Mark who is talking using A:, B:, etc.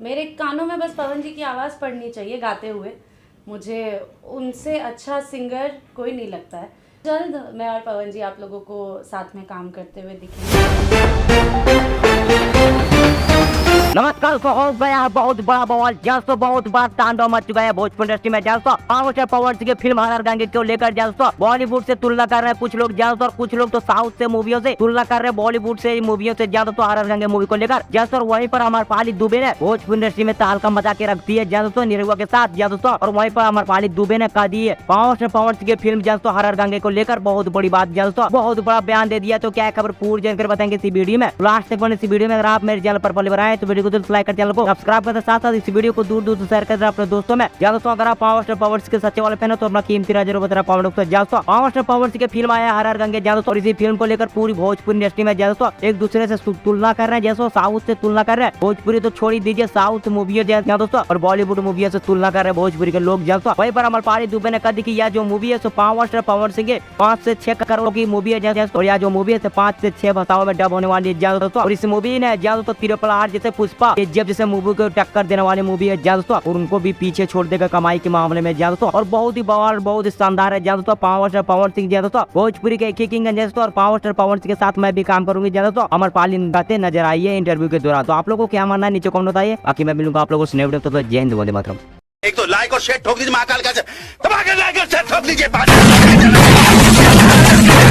A: मेरे कानों में बस पवन जी की आवाज़ पड़नी चाहिए गाते हुए। मुझे उनसे अच्छा सिंगर कोई नहीं लगता है। जल्द मैं और पवन जी आप लोगों को साथ में काम करते हुए दिखेंगे।
B: नमस्कार बहुत बड़ा बवाल जैसो बहुत बड़ा तांडव मच चुका है भोजपुरी इंडस्ट्री में। जैसो पवन सिंह की फिल्म हर गंगे को लेकर जैसो बॉलीवुड से तुलना कर रहे हैं कुछ लोग जैसो, और कुछ लोग तो साउथ से मूवियों से तुलना कर रहे हैं बॉलीवुड से मूवियों से ज्यादा तो हर गंगे मूवी को लेकर जैसो। और वहीं पर अमरपाली दुबे ने भोजपुरी इंडस्ट्री में तहलका मचा के रख दी है जैसो निरहुआ के साथ जैसो। और वहीं पर अमरपाली दुबे ने कह दी है पवन सिंह की फिल्म जैसो हर गंगे को लेकर बहुत बड़ी बात जैसो, बहुत बड़ा बयान दे दिया। तो क्या खबर पूरी जानकर बताएंगे इसी वीडियो में। लास्ट तक इस वीडियो में अगर आप मेरे चैनल पर पहली बार आए तो वीडियो को लाइक कर चैनल को सब्सक्राइब करते साथ साथ इस वीडियो को दूर दूर शेयर कर अपने दोस्तों में। दोस्तों अगर आप पावर स्टार पवन सिंह के सच्चे वाले फैन हो तो अपना कीमती राय जरूर बताना कमेंट बॉक्स में। दोस्तों पावर स्टार पवन सिंह की फिल्म आया हर गंगे दोस्तों, और इसी फिल्म को लेकर पूरी भोजपुरी इंडस्ट्री में दोस्तों एक दूसरे से तुलना कर रहे हैं जैसो, साउथ से तुलना कर रहे हैं। भोजपुरी तो छोड़ ही दीजिए, साउथ मूवी दोस्तों और बॉलीवुड मूवी से तुलना कर रहे हैं भोजपुरी के लोग दोस्तों। वहीं पर अमरपाली दुबे ने कहा कि यह जो मूवी है so power star Pawan Singh के 5 से 6 करोड़ की मूवी है, और यह जो मूवी है 5 से 6 भाषाओं में डब होने वाली है दोस्तों। और इस मूवी ने दोस्तों RRR जैसे पुष्पा जैसे मूवी को टक्कर देने वाली मूवी है दोस्तों, और उनको भी पीछे छोड़ देगा कमाई के मामले में दोस्तों। और बहुत ही बवाल बहुत ही शानदार है दोस्तों पावर स्टार पवन सिंह दोस्तों, भोजपुरी के किंग है दोस्तों। और पावर स्टार पवन सिंह के साथ मैं भी काम करूंगी दोस्तों। अमरपाली गाते नजर आई है इंटरव्यू के दौरान। तो आप लोगों को क्या मानना है नीचे कमेंट बताइए। बाकी मैं मिलूंगा आप लोगों को नेक्स्ट वीडियो। तो जय हिंद वंदे मातरम।
C: एक तो लाइक और शेयर ठोक दीजिए, महाकाल का दबा के लाइक और शेयर ठोक दीजिए।